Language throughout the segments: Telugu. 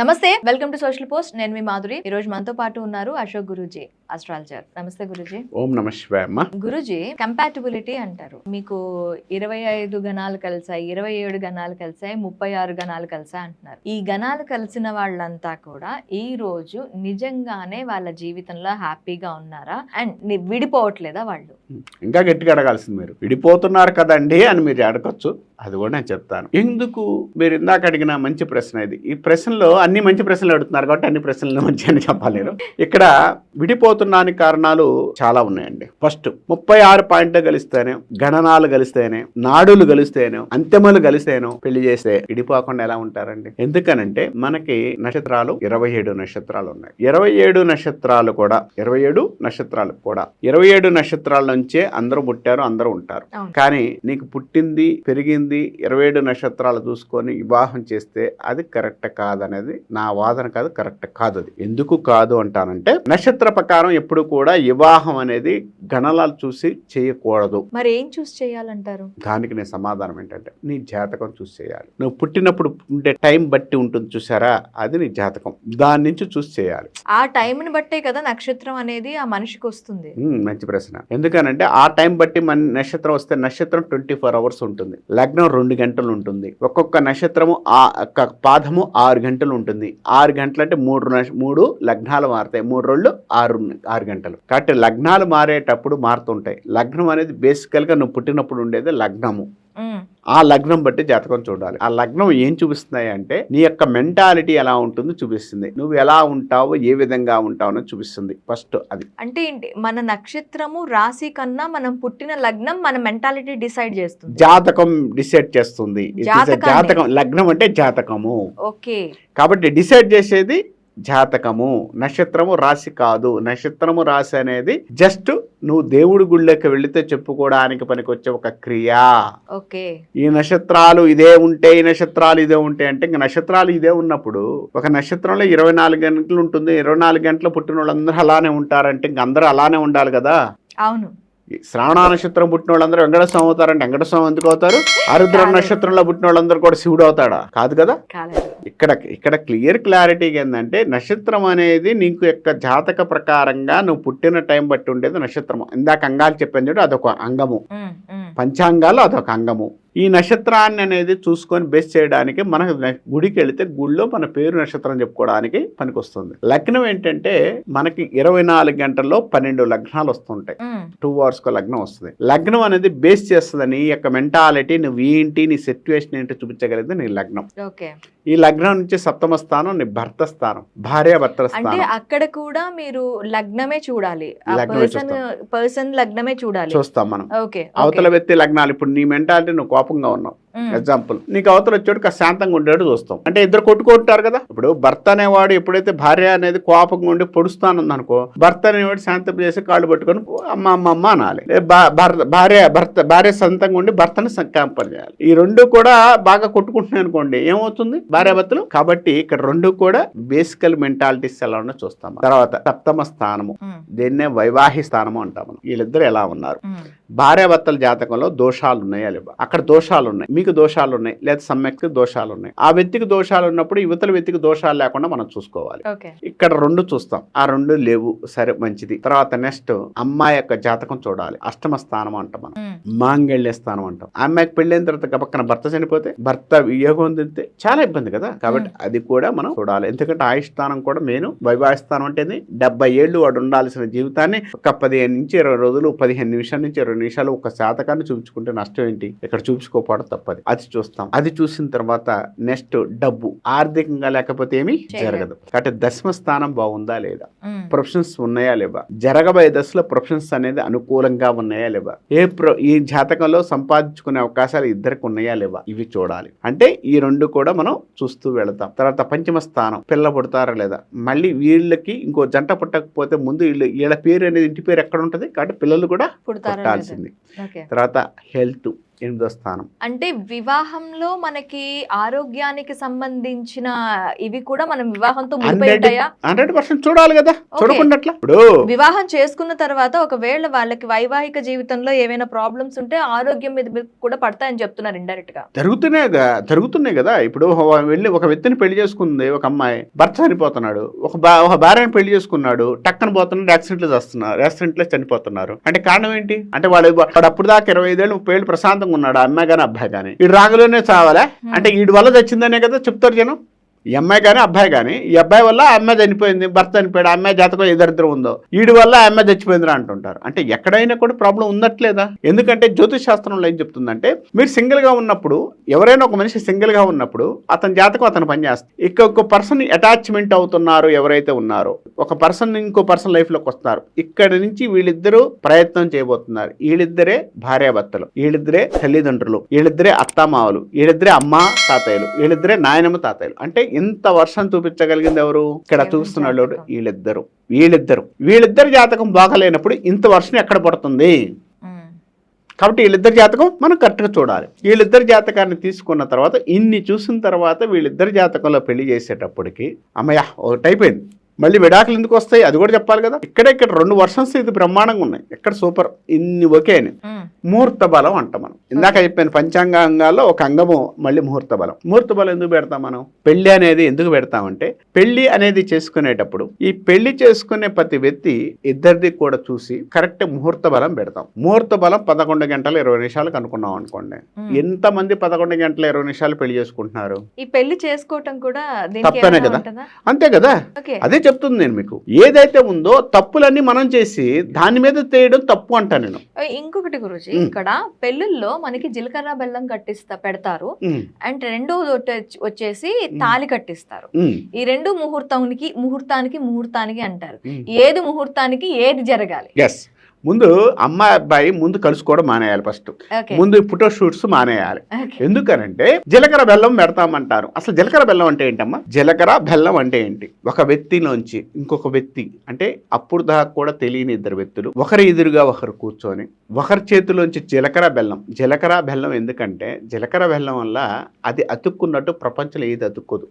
నమస్తే, వెల్కమ్ టు సోషల్ పోస్ట్. నేను మీ మాధురి. ఈ రోజు మనతో పాటు ఉన్నారు అశోక్ గురూజీ, ఆస్ట్రాలజర్. నమస్తే గురూజీ. ఓం నమ శివాయ. గురూజీ, కంపాటబిలిటీ అంటారు. మీకు 25 గణాలు కలిసాయి, 27 గణాలు కలిసాయి, 36 గణాలు కలిసాయి అంటున్నారు. ఈ గణాలు కలిసిన వాళ్ళంతా కూడా ఈ రోజు నిజంగానే వాళ్ళ జీవితంలో హ్యాపీగా ఉన్నారా అండ్ విడిపోవట్లేదా వాళ్ళు? ఇంకా గట్టిగా అడగాల్సింది మీరు. విడిపోతున్నారు కదండి అని మీరు అడగచ్చు. అది కూడా నేను చెప్తాను. ఎందుకు మీరు ఇందాక అడిగిన మంచి ప్రశ్న ఇది. ఈ ప్రశ్నలో అన్ని మంచి ప్రశ్నలు అడుగుతున్నారు కాబట్టి అన్ని ప్రశ్నలు మంచి అని చెప్పలేరు. ఇక్కడ విడిపోతున్నానికి కారణాలు చాలా ఉన్నాయండి. ఫస్ట్ 36 పాయింట్లు కలిస్తేనే, గణనాలు కలిస్తేనే, నాడులు కలిస్తేనే, అంత్యములు కలిస్తేనో పెళ్లి చేస్తే విడిపోకుండా ఎలా ఉంటారండి? ఎందుకనంటే మనకి నక్షత్రాలు 27 నక్షత్రాలు ఉన్నాయి. 27 నక్షత్రాలు కూడా 27 నక్షత్రాల నుంచే అందరూ పుట్టారు, అందరూ ఉంటారు. కానీ నీకు పుట్టింది పెరిగింది 27 నక్షత్రాలు చూసుకొని వివాహం చేస్తే అది కరెక్ట్ కాదనేది నా వాదన. కాదు, కరెక్ట్ కాదు. అది ఎందుకు కాదు అంటానంటే నక్షత్ర ప్రకారం ఎప్పుడు కూడా వివాహం అనేది గణనాలు చూసి చేయకూడదు. మరి ఏం చూసి చేయాలంటారు? దానికి నేను సమాధానం ఏంటంటే నీ జాతకం చూసి చేయాలి. నువ్వు పుట్టినప్పుడు ఉండే టైం బట్టి ఉంటుంది చూసారా, అది నీ జాతకం. దాని నుంచి చూసి చేయాలి. ఆ టైంని బట్టే కదా నక్షత్రం అనేది ఆ మనిషికి వస్తుంది. మంచి ప్రశ్న. ఎందుకనంటే ఆ టైం బట్టి మన నక్షత్రం వస్తే నక్షత్రం 24 అవర్స్ ఉంటుంది. లగ్నం 2 గంటలు ఉంటుంది. ఒక్కొక్క నక్షత్రము పాదము 6 గంటలు ఉంటుంది. 6 గంటలు అంటే 3 లగ్నాలు మారుతాయి. 3 రోజులు 6 గంటలు. కాబట్టి లగ్నాలు మారేటప్పుడు మారుతుంటాయి. లగ్నం అనేది బేసికల్ గా నువ్వు పుట్టినప్పుడు ఉండేది లగ్నము. ఆ లగ్నం బట్టి జాతకం చూడాలి. ఆ లగ్నం ఏం చూపిస్తున్నాయి అంటే నీ యొక్క మెంటాలిటీ ఎలా ఉంటుందో చూపిస్తుంది. నువ్వు ఎలా ఉంటావో, ఏ విధంగా ఉంటావో చూపిస్తుంది. ఫస్ట్ అది అంటే ఏంటి, మన నక్షత్రము రాశి కన్నా మనం పుట్టిన లగ్నం మన మెంటాలిటీ డిసైడ్ చేస్తుంది. జాతకం డిసైడ్ చేస్తుంది. జాతకం, లగ్నం అంటే జాతకము. ఓకే. కాబట్టి డిసైడ్ చేసేది జాతకము, నక్షత్రము రాశి కాదు. నక్షత్రము రాశి అనేది జస్ట్ నువ్వు దేవుడి గుళ్ళకి వెళితే చెప్పుకోవడానికి పనికొచ్చే ఒక క్రియ. ఓకే. ఈ నక్షత్రాలు ఇదే ఉంటే, ఈ నక్షత్రాలు ఇదే ఉంటే అంటే ఇంక నక్షత్రాలు ఇదే ఉన్నప్పుడు ఒక నక్షత్రంలో 24 గంటలు ఉంటుంది. 24 గంటలు పుట్టిన వాళ్ళందరూ అలానే ఉంటారంటే ఇంక అందరూ అలానే ఉండాలి కదా. అవును. శ్రావణ నక్షత్రం పుట్టిన వాళ్ళందరూ వెంకటస్వామి అవుతారంటే వెంకటస్వామి ఎందుకు అవుతారు? ఆరుద్ర నక్షత్రంలో పుట్టిన వాళ్ళందరూ కూడా శివుడు అవుతాడా? కాదు కదా. ఇక్కడ క్లారిటీగా ఏంటంటే నక్షత్రం అనేది నీకు యొక్క జాతక ప్రకారంగా నువ్వు పుట్టిన టైం బట్టి ఉండేది నక్షత్రము. ఇందాక అంగాలు చెప్పాను చూడు, అదొక అంగము. పంచాంగాలు అదొక అంగము. ఈ నక్షత్రాన్ని అనేది చూసుకొని బేస్ చేయడానికి మనకు గుడికి వెళితే గుడిలో మన పేరు నక్షత్రం చెప్పుకోవడానికి పనికొస్తుంది. లగ్నం ఏంటంటే మనకి 24 గంటల్లో 12 లగ్నాలు వస్తుంటాయి. 2 అవర్స్ కో లగ్నం వస్తుంది. లగ్నం అనేది బేస్ చేస్తుంది నీ యొక్క మెంటాలిటీ, నువ్వు ఏంటి, నీ సిచ్యువేషన్ ఏంటో చూపించగలిగితే నీ లగ్నం. ఈ లగ్నం నుంచి 7వ స్థానం నీ భర్త స్థానం, భార్యాభర్తల స్థానం. అక్కడ కూడా మీరు లగ్నమే చూడాలి, పర్సన్ లగ్నమే చూడాలి, చూస్తాం మనం. అవతల వ్యక్తి లగ్నాలు. ఇప్పుడు నీ మెంటాలిటీ నువ్వు కోపంగా ఉన్నావు, ఎగ్జాంపుల్, నీకు అవతల వచ్చాడు కాస్త శాంతంగా ఉండేడు చూస్తాం. అంటే ఇద్దరు కొట్టుకుంటారు కదా. ఇప్పుడు భర్త అనేవాడు ఎప్పుడైతే భార్య అనేది కోపంగా ఉండి పొడుస్తానుంది అనుకో, భర్త అనేవాడు శాంతం చేసి కాళ్ళు పట్టుకొని అమ్మ అమ్మ అమ్మ అనాలి. భార్య సొంతంగా ఉండి భర్తను కంపల్ చేయాలి. ఈ రెండు కూడా బాగా కొట్టుకుంటున్నాయి అనుకోండి, ఏమవుతుంది? భార్యాభర్తలు. కాబట్టి ఇక్కడ రెండు కూడా బేసికల్ మెంటాలిటీస్ ఎలా ఉన్నా చూస్తాం. తర్వాత 7వ స్థానము, దీన్నే వైవాహిక స్థానము అంటాం. వీళ్ళిద్దరు ఎలా ఉన్నారు? భార్యాభర్తల జాతకంలో దోషాలు ఉన్నాయా లేవా? అక్కడ దోషాలు ఉన్నాయి, మీకు దోషాలు ఉన్నాయి, లేదా సమ్యక్తి దోషాలు ఉన్నాయి. ఆ వ్యక్తికి దోషాలు ఉన్నప్పుడు యువతల వ్యక్తికి దోషాలు లేకుండా మనం చూసుకోవాలి. ఇక్కడ 2 చూస్తాం, ఆ 2 లేవు, సరే మంచిది. తర్వాత నెక్స్ట్ అమ్మాయి యొక్క జాతకం చూడాలి. 8వ స్థానం అంటాం మనం, మాంగళ్య స్థానం అంటాం. అమ్మాయికి పెళ్ళైన తర్వాత పక్కన భర్త చనిపోతే, భర్త వియోగం తింటే చాలా ఇబ్బంది కదా. కాబట్టి అది కూడా మనం చూడాలి. ఎందుకంటే ఆయుష్ స్థానం కూడా మెయిన్. వైవాహిక స్థానం అంటే 70 ఏళ్ళు వాడు ఉండాల్సిన జీవితాన్ని ఒక 15 నుంచి 20 రోజులు, 15 నిమిషాల నుంచి 20 నిమిషాలు ఒక శాతకాన్ని చూపించుకుంటే నష్టం ఏంటి? ఇక్కడ చూపించుకోకపోవడం తప్పది. అది చూస్తాం. అది చూసిన తర్వాత నెక్స్ట్ డబ్బు, ఆర్థికంగా లేకపోతే ఏమి జరగదు. కాబట్టి 10వ స్థానం బాగుందా లేదా, ప్రొఫెషన్స్ ఉన్నాయా లేవా, జరగబోయే దశలో ప్రొఫెషన్స్ అనేది అనుకూలంగా ఉన్నాయా లేవా, ఈ జాతకంలో సంపాదించుకునే అవకాశాలు ఇద్దరికి ఉన్నాయా లేవా, ఇవి చూడాలి. అంటే ఈ 2 కూడా మనం చూస్తూ వెళతాం. తర్వాత 5వ స్థానం, పిల్ల పుడతారా లేదా. మళ్ళీ వీళ్ళకి ఇంకో జంట పుట్టకపోతే ముందు వీళ్ళ పేరు అనేది ఇంటి పేరు ఎక్కడ ఉంటది, కాబట్టి పిల్లలు కూడా పుట్టాల్సింది. తర్వాత హెల్త్, 8వ స్థానం. అంటే వివాహంలో మనకి ఆరోగ్యానికి సంబంధించిన ఇవి కూడా మనం వివాహంతో ముడిపోయాయా? 100% చూడాలి కదా, చూడకుండా అట్లా. ఇప్పుడు వివాహం చేసుకున్న తర్వాత ఒకవేళ వాళ్ళకి వైవాహిక జీవితంలో ఏమైనా ప్రాబ్లమ్స్ ఉంటే ఆరోగ్యం మీద కూడా పడతాయని చెప్తున్నారు ఇండైరెక్ట్ గా. జరుగుతున్నాయి కదా. ఇప్పుడు వెళ్ళి ఒక వ్యక్తిని పెళ్లి చేసుకుంది ఒక అమ్మాయి, భర్త చనిపోతున్నాడు. ఒక భార్యని పెళ్లి చేసుకున్నాడు, టక్కన పోతున్నాడు, యాక్సిడెంట్లో చనిపోతున్నారు. అంటే కారణం ఏంటి అంటే వాడు అప్పుడు దాకా 25 ఏళ్ళు 30 ఏళ్ళు ప్రశాంతంగా ఉన్నాడు, అమ్మాయి కానీ అబ్బాయి కానీ. వీడు రాగలోనే చావాలా అంటే వీడి వల్ల చచ్చిందనే కదా చెప్తారు జనం. ఈ అమ్మాయి కానీ అబ్బాయి కానీ, ఈ అబ్బాయి వల్ల ఆ అమ్మాయి చనిపోయింది, భర్త చనిపోయాడు, ఆ అమ్మాయి జాతకం ఎదరిద్దరు ఉందో, వీడి వల్ల ఆ అమ్మాయి చచ్చిపోయిందిరా అంటుంటారు. అంటే ఎక్కడైనా కూడా ప్రాబ్లం ఉన్నట్లేదా? ఎందుకంటే జ్యోతిష్ శాస్త్రంలో ఏం చెప్తుందంటే, మీరు సింగిల్ గా ఉన్నప్పుడు, ఎవరైనా ఒక మనిషి సింగిల్ గా ఉన్నప్పుడు అతని జాతకం అతను పనిచేస్తుంది. ఇంకొక పర్సన్ అటాచ్మెంట్ అవుతున్నారు ఎవరైతే ఉన్నారో, ఒక పర్సన్ ఇంకో పర్సన్ లైఫ్ లోకి వస్తున్నారు. ఇక్కడ నుంచి వీళ్ళిద్దరూ ప్రయత్నం చేయబోతున్నారు. వీళ్ళిద్దరే భార్యాభర్తలు, వీళ్ళిద్దరే తల్లిదండ్రులు, వీళ్ళిద్దరే అత్తామావలు, వీళ్ళిద్దరే అమ్మ తాతయ్యలు, వీళ్ళిద్దరే నాయనమ్మ తాతయ్యలు. అంటే ఇంత వర్షం చూపించగలిగింది ఎవరు? ఇక్కడ చూస్తున్నాడు వీళ్ళిద్దరు జాతకం బాగలేనప్పుడు ఇంత వర్షం ఎక్కడ పడుతుంది? కాబట్టి వీళ్ళిద్దరి జాతకం మనం కరెక్ట్గా చూడాలి. వీళ్ళిద్దరి జాతకాన్ని తీసుకున్న తర్వాత, ఇన్ని చూసిన తర్వాత వీళ్ళిద్దరి జాతకంలో పెళ్లి చేసేటప్పటికి అమ్మయ్య ఒకటి అయిపోయింది. మళ్ళీ విడాకులు ఎందుకు వస్తాయి అది కూడా చెప్పాలి కదా. ఇక్కడ 2 వర్షన్స్ ఇది బ్రహ్మాండంగా ఉన్నాయి, ఎక్కడ సూపర్, ఇన్ని ఒకే అని. ముహూర్త బలం అంట మనం. ఇందాక చెప్పాను పంచాంగాల్లో ఒక అంగము మళ్ళీ ముహూర్త బలం. ముహూర్త బలం ఎందుకు పెడతాం మనం? పెళ్లి అనేది ఎందుకు పెడతామంటే, పెళ్లి అనేది చేసుకునేటప్పుడు ఈ పెళ్లి చేసుకునే ప్రతి వ్యక్తి ఇద్దరిది కూడా చూసి కరెక్ట్ ముహూర్త బలం పెడతాం. ముహూర్త బలం 11 గంటల 20 నిమిషాలకు అనుకున్నాం అనుకోండి. ఎంతమంది 11 గంటల 20 నిమిషాలు పెళ్లి చేసుకుంటున్నారు? ఈ పెళ్లి చేసుకోవటం కూడా తప్పనే కదా, అంతే కదా. అదే చెప్తుంది నేను మీకు. ఏదైతే ఉందో తప్పులన్నీ మనం చేసి దాని మీద తేయడం తప్పు అంటా నేను. ఇంకొకటి గురుజీ, ఇక్కడ పెళ్లిల్లో మనకి జీలకర్ర బెల్లం పెడతారు, అండ్ రెండోది వచ్చేసి తాళి కట్టిస్తారు. ఈ రెండు ముహూర్తానికి అంటారు. ఏది ముహూర్తానికి ఏది జరగాలి? ముందు అమ్మాయి అబ్బాయి ముందు కలుసుకోవడం మానేయాలి. ఫస్ట్ ముందు ఫోటో షూట్స్ మానేయాలి. ఎందుకనంటే జీలకర్ర బెల్లం పెడతామంటారు. అసలు జీలకర్ర బెల్లం అంటే ఏంటమ్మా? జీలకర్ర బెల్లం అంటే ఏంటి? ఒక వ్యక్తిలోంచి ఇంకొక వ్యక్తి, అంటే అప్పుడు దాకా కూడా తెలియని ఇద్దరు వ్యక్తులు ఒకరి ఎదురుగా ఒకరు కూర్చొని ఒకరి చేతిలోంచి జీలకర్ర బెల్లం ఎందుకంటే జీలకర్ర బెల్లం వల్ల అది అతుక్కున్నట్టు ప్రపంచంలో ఏది అతుక్కోదు.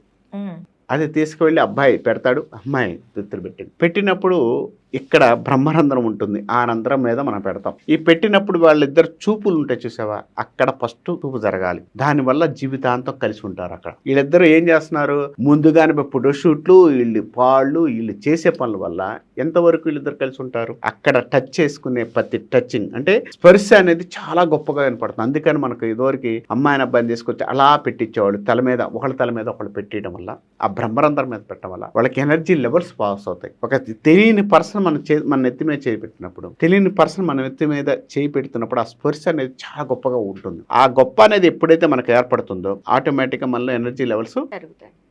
అది తీసుకువెళ్ళి అబ్బాయి పెడతాడు, అమ్మాయి దుత్తులు పెట్టినప్పుడు ఇక్కడ బ్రహ్మరంధ్రం ఉంటుంది, ఆ రంధ్రం మీద మనం పెడతాం. ఈ పెట్టినప్పుడు వాళ్ళిద్దరు చూపులు ఉంటాయి చూసావా, అక్కడ ఫస్ట్ చూపు జరగాలి. దానివల్ల జీవితాంతం కలిసి ఉంటారు. అక్కడ వీళ్ళిద్దరు ఏం చేస్తున్నారు? ముందుగానే ఫోటోషూట్లు, వీళ్ళు చేసే పనుల వల్ల ఎంతవరకు వీళ్ళిద్దరు కలిసి ఉంటారు? అక్కడ టచ్ చేసుకునే ప్రతి టచింగ్ అంటే స్పర్శ అనేది చాలా గొప్పగా వినపడుతుంది. అందుకని మనకు ఇదివరకు అమ్మాయిని అబ్బాయిని తీసుకొచ్చి అలా పెట్టించేవాళ్ళు, ఒకళ్ళ తల మీద ఒకళ్ళు పెట్టడం వల్ల, ఆ బ్రహ్మరంధ్రం మీద పెట్టడం వల్ల వాళ్ళకి ఎనర్జీ లెవెల్స్ పాస్ అవుతాయి. ఒక తెలియని పర్సన్ మన నెత్తి మీద చేయి పెట్టినప్పుడు, తెలియని పర్సన్ మన నెత్తి మీద చేయి పెడుతున్నప్పుడు ఆ స్పర్శ అనేది చాలా గొప్పగా ఉంటుంది. ఆ గొప్ప అనేది ఎప్పుడైతే మనకు ఏర్పడుతుందో ఆటోమేటిక్గా మనలో ఎనర్జీ లెవెల్స్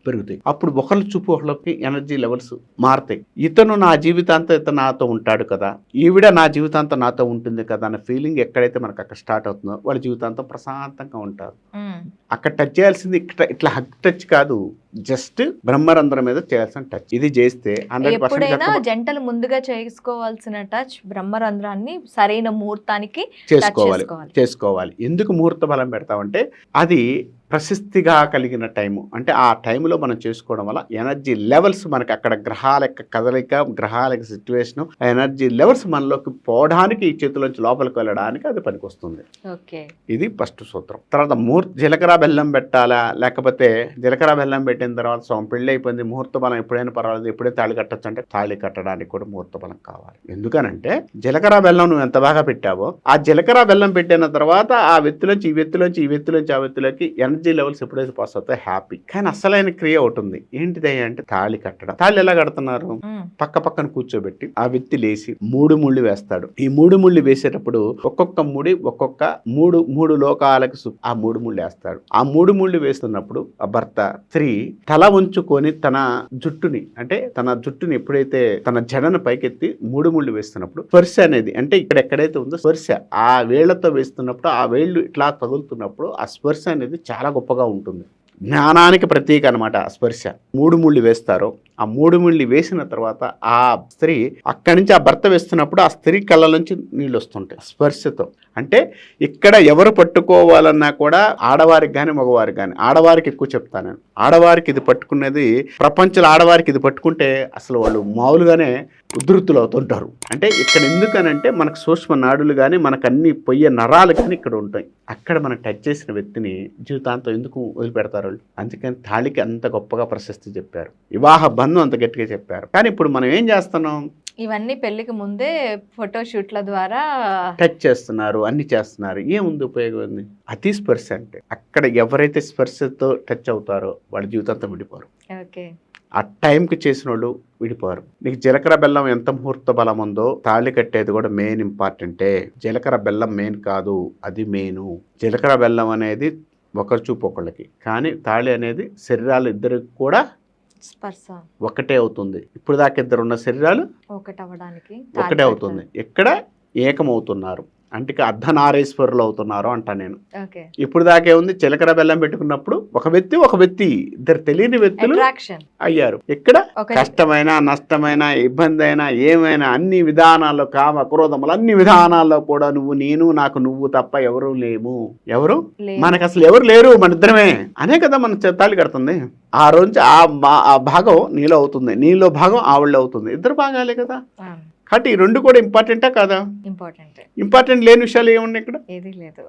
పెరుగుతాయి. అప్పుడు ఒకళ్ళ చూపు ఒకళ్ళకి ఎనర్జీ లెవెల్స్ మారుతాయి. ఇతను నా జీవితాంతం ఇతను నాతో ఉంటాడు కదా, ఈవిడ నా జీవితాంతం నాతో ఉంటుంది కదా అన్న ఫీలింగ్ ఎక్కడైతే మనకు అక్కడ స్టార్ట్ అవుతుందో వాళ్ళ జీవితాంతం ప్రశాంతంగా ఉంటారు. అక్కడ టచ్ చేయాల్సింది ఇట్లా హగ్ టచ్ కాదు, జస్ట్ బ్రహ్మరంధ్రం మీద చేయాల్సిన టచ్. ఇది చేస్తే 100% జంటలు ముందుగా చేసుకోవాల్సిన టచ్ బ్రహ్మరంధ్రాన్ని సరైన ముహూర్తానికి చేసుకోవాలి. ఎందుకు ముహూర్త బలం పెడతామంటే అది ప్రశస్తిగా కలిగిన టైము. అంటే ఆ టైంలో మనం చేసుకోవడం వల్ల ఎనర్జీ లెవెల్స్ మనకి అక్కడ గ్రహాల యొక్క కదలిక, గ్రహాల యొక్క సిచ్యువేషన్, ఎనర్జీ లెవెల్స్ మనలోకి పోవడానికి, ఈ చేతిలోంచి లోపలికి వెళ్ళడానికి అది పనికొస్తుంది. ఇది ఫస్ట్ సూత్రం. తర్వాత జీలకర్ర బెల్లం పెట్టాలా, లేకపోతే జీలకర్ర బెల్లం పెట్టిన తర్వాత పెళ్లి అయిపోయింది, ముహూర్త బలం ఎప్పుడైనా పర్వాలేదు, ఎప్పుడైతే తాళి కట్టచ్చు అంటే తాళి కట్టడానికి కూడా ముహూర్త బలం కావాలి. ఎందుకనంటే జీలకర్ర బెల్లం నువ్వు ఎంత బాగా పెట్టావో, ఆ జీలకర్ర బెల్లం పెట్టిన తర్వాత ఆ వ్యక్తిలోంచి ఈ వ్యక్తిలోంచి ఆ వ్యక్తిలోకి ఎనర్జీ లెవెల్స్ ఎప్పుడైతే పాస్ అవుతాయి హ్యాపీ. కానీ అసలైన క్రియ ఒకటి ఉంది, ఏంటిది అంటే తాళి కట్టడం. తాళి ఎలా కడుతున్నారు? పక్కన కూర్చోబెట్టి ఆ వ్యక్తి లేచి 3 ముళ్ళు వేస్తాడు. ఈ 3 ముళ్ళు వేసేటప్పుడు ఒక్కొక్క ముడి ఒక్కొక్క మూడు లోకాలకు ఆ 3 ముళ్ళు వేస్తాడు. ఆ 3 ముళ్ళు వేస్తున్నప్పుడు ఆ భర్త స్త్రీ తల ఉంచుకొని తన జుట్టుని ఎప్పుడైతే తన జడను పైకెత్తి 3 ముళ్ళు వేస్తున్నప్పుడు స్పర్శ అనేది, అంటే ఇక్కడ ఎక్కడైతే ఉందో స్పర్శ, ఆ వేళ్లతో వేస్తున్నప్పుడు ఆ వేళ్ళు ఇట్లా తగులుతున్నప్పుడు ఆ స్పర్శ అనేది చాలా గొప్పగా ఉంటుంది. జ్ఞానానికి ప్రతీక అనమాట స్పర్శ. 3 ముళ్ళు వేస్తారు. ఆ 3 ముళ్ళు వేసిన తర్వాత ఆ స్త్రీ అక్కడి నుంచి ఆ భర్త వేస్తున్నప్పుడు ఆ స్త్రీ కళ్ళ నుంచి నీళ్ళు వస్తుంటాయి స్పర్శతో. అంటే ఇక్కడ ఎవరు పట్టుకోవాలన్నా కూడా ఆడవారికి కానీ మగవారికి కానీ, ఆడవారికి ఎక్కువ చెప్తాను నేను. ఆడవారికి ఇది పట్టుకునేది, ప్రపంచంలో ఆడవారికి ఇది పట్టుకుంటే అసలు వాళ్ళు మామూలుగానే ఉధృతులు అవుతుంటారు. అంటే ఇక్కడ ఎందుకనంటే మనకు సూక్ష్మ నాడులు కానీ మనకు అన్ని పొయ్యే నరాలు కానీ ఇక్కడ ఉంటాయి. అక్కడ మనం టచ్ చేసిన వ్యక్తిని జీవితాంతం ఎందుకు వదిలిపెడతారు వాళ్ళు? అందుకని తాళికి అంత గొప్పగా ప్రశస్తి చెప్పారు, వివాహ బంధం అంత గట్టిగా చెప్పారు. కానీ ఇప్పుడు మనం ఏం చేస్తున్నాం, ఇవన్నీ పెళ్లికి ముందే ఫోటోషూట్ల ద్వారా టచ్ చేస్తున్నారు, అన్ని చేస్తున్నారు. ఏముంది ఉపయోగం ఉంది? అతి స్పర్శ అంటే అక్కడ ఎవరైతే స్పర్శతో టచ్ అవుతారో వాళ్ళ జీవితంతో విడిపోరు. ఓకే, ఆ టైంకి చేసిన వాళ్ళు విడిపోరు. నీకు జీలకర్ర బెల్లం ఎంత ముహూర్త బలం ఉందో తాళి కట్టేది కూడా మెయిన్ ఇంపార్టెంటే. జీలకర్ర బెల్లం మెయిన్ కాదు, అది మెయిన్. జీలకర్ర బెల్లం అనేది ఒకరి చూపు ఒకళ్ళకి, కానీ తాళి అనేది శరీరాలు ఇద్దరికి కూడా స్పర్శ ఒకటే అవుతుంది. ఇప్పుడు దాకా ఇద్దరు ఉన్న శరీరాలు ఒకటే అవుతుంది. ఎక్కడ ఏకమవుతున్నారు అంటే అర్ధనారీశ్వరులు అవుతున్నారు అంట నేను. ఇప్పుడు దాకే ఉంది చిలకర బెల్లం పెట్టుకున్నప్పుడు ఒక వ్యక్తి ఇద్దరు తెలియని వ్యక్తులు అయ్యారు. ఇక్కడ కష్టమైన నష్టమైన ఇబ్బంది అయినా ఏమైనా అన్ని విధానాల్లో, కామ క్రోధములు అన్ని విధానాల్లో కూడా నేను నాకు నువ్వు తప్ప ఎవరు లేము, ఎవరు మనకు అసలు ఎవరు లేరు, మన ఇద్దరమే అనే కదా మన తాళి కడుతుంది. ఆ రోజు ఆ భాగం నీలో అవుతుంది, నీలో భాగం ఆవిడ అవుతుంది, ఇద్దరు భాగాలే కదా. కాబట్టి ఈ రెండు కూడా ఇంపార్టెంటా కాదా? ఇంపార్టెంట్ లేని విషయాలు ఏమున్నాయి ఇక్కడ? ఏది లేదు.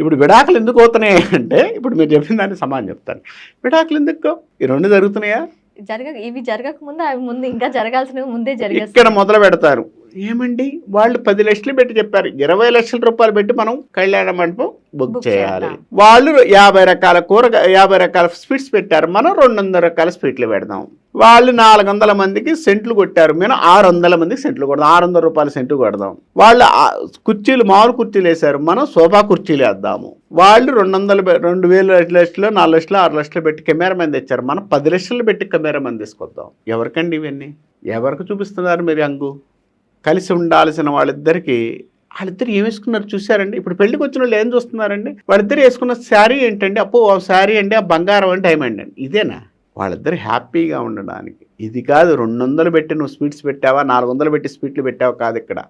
ఇప్పుడు విడాకులు ఎందుకు అవుతున్నాయి అంటే, ఇప్పుడు మీరు చెప్పిన దాన్ని సమానం చెప్తాను. విడాకులు ఎందుకు ఈ రెండు జరుగుతున్నాయా? ఇవి జరగక ముందు అవి ముందు ఇంకా జరగాల్సినవి ముందే జరిగాయి. ఇక్కడ మొదలు పెడతారు. ఏమండి వాళ్ళు 10 లక్షలు పెట్టి చెప్పారు, 20 లక్షల రూపాయలు పెట్టి మనం కళ్యాణ మండపం బుక్ చేయాలి. వాళ్ళు 50 రకాల 50 రకాల స్వీట్స్ పెట్టారు, మనం 200 రకాల స్వీట్లు పెడదాం. వాళ్ళు 400 మందికి సెంట్లు కొట్టారు, మేము 600 మందికి సెంట్లు కొడదాం, 600 రూపాయల సెంట్లు కొడదాం. వాళ్ళు కుర్చీలు మామూలు కుర్చీలు వేశారు, మనం సోఫా కుర్చీలు వేద్దాము. వాళ్ళు 2,000 లక్షలు 4 లక్షలు 6 లక్షలు పెట్టి కెమెరామెన్ తెచ్చారు, మనం 10 లక్షలు పెట్టి కెమెరామెన్ తీసుకొద్దాం. ఎవరికండి ఇవన్నీ? ఎవరికి చూపిస్తున్నారు మీరు అంగు? కలిసి ఉండాల్సిన వాళ్ళిద్దరు ఏం వేసుకున్నారు చూసారండి? ఇప్పుడు పెళ్లికి వచ్చిన వాళ్ళు ఏం చూస్తున్నారండి? వాళ్ళిద్దరు వేసుకున్న శారీ ఏంటండి? అప్పో శారీ అండి, ఆ బంగారం అంటే డైమండ్ అండి. ఇదేనా వాళ్ళిద్దరు హ్యాపీగా ఉండడానికి? ఇది కాదు. 200 పెట్టి నువ్వు స్వీట్స్ పెట్టావా, 400 పెట్టి స్వీట్లు పెట్టావా కాదు. ఇక్కడ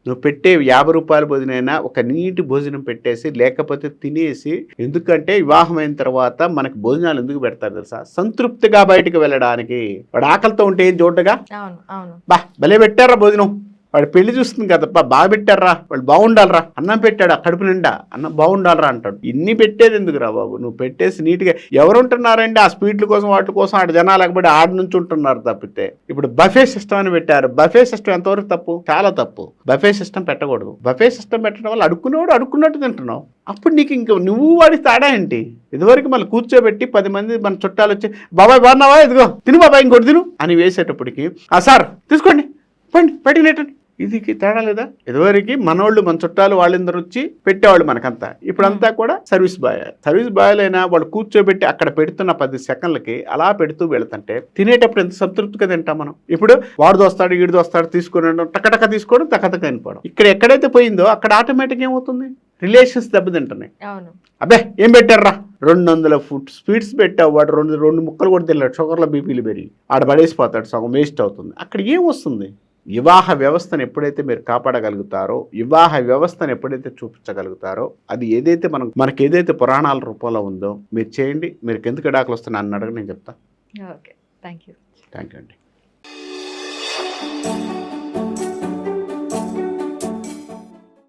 నువ్వు పెట్టే 50 రూపాయల భోజనైనా ఒక నీటి భోజనం పెట్టేసి, లేకపోతే తినేసి. ఎందుకంటే వివాహం అయిన తర్వాత మనకి భోజనాలు ఎందుకు పెడతారు తెలుసా? సంతృప్తిగా బయటకు వెళ్ళడానికి. వాడు ఆకలితో ఉంటే ఏం చూడగా, బా భలే పెట్టారా భోజనం, వాడు పెళ్లి చూస్తుంది కదప్ప, బాగా పెట్టారా, వాళ్ళు బాగుండాలరా, అన్నం పెట్టాడు కడుపు నిండా, అన్నం బాగుండాలరా అంటాడు. ఇన్ని పెట్టేది ఎందుకు రా బాబు? నువ్వు పెట్టేసి నీట్గా. ఎవరు ఉంటున్నారండి ఆ స్వీట్ల కోసం వాటి కోసం? ఆడ జనాలు ఎక్కబడి ఆడ నుంచి ఉంటున్నారు తప్పితే. ఇప్పుడు బఫే సిస్టమ్ అని పెట్టారు. బఫే సిస్టమ్ ఎంతవరకు తప్పు? చాలా తప్పు. బఫే సిస్టమ్ పెట్టకూడదు. బఫే సిస్టమ్ పెట్టడం వల్ల అడుక్కునేవాడు అడుక్కున్నట్టు తింటున్నావు. అప్పుడు నీకు ఇంకా నువ్వు వాడి తేడా ఏంటి? ఇదివరకు మళ్ళీ కూర్చోబెట్టి 10 మంది మన చుట్టాలు వచ్చి, బాబాయ్ బాగున్నావా, ఇదిగో తిను బాబాయ్, ఇంకోటి తిను అని వేసేటప్పటికి, సార్ తీసుకోండి పండి పెట్టినట్టండి. ఇది తేడా లేదా? ఇదివరకు మనోళ్ళు మన చుట్టాలు వాళ్ళందరూ వచ్చి పెట్టేవాళ్ళు మనకంతా. ఇప్పుడంతా కూడా సర్వీస్ బాయ్లైనా వాళ్ళు కూర్చోబెట్టి అక్కడ పెడుతున్న 10 సెకండ్లకి అలా పెడుతూ వెళుతుంటే తినేటప్పుడు ఎంత సంతృప్తిగా తింటాం మనం. ఇప్పుడు వాడు దోస్తాడు వీడు దోస్తాడు తీసుకుని టకటక తీసుకోవడం, తక్కతక్క అయిపోవడం. ఇక్కడ ఎక్కడైతే పోయిందో అక్కడ ఆటోమేటిక్ ఏమవుతుంది? రిలేషన్స్ దెబ్బతింటున్నాయి. అబ్బే ఏం పెట్టారా, 200 స్వీట్స్ పెట్టావు, వాడు 2 ముక్కలు కూడా తిన్నాడు, షుగర్లో బీపీలు పెరిగి ఆడ పడేసిపోతాడు, సగం వేస్ట్ అవుతుంది. అక్కడ ఏమొస్తుంది? వివాహ వ్యవస్థను ఎప్పుడైతే మీరు కాపాడగలుగుతారో, వివాహ వ్యవస్థను ఎప్పుడైతే చూపించగలుగుతారో, అది ఏదైతే మనకి ఏదైతే పురాణాల రూపంలో ఉందో మీరు చేయండి. మీరు ఎందుకు విడాకులు వస్తున్నా అని అడగ, నేను చెప్తాను. ఓకే, థ్యాంక్ యూ అండి.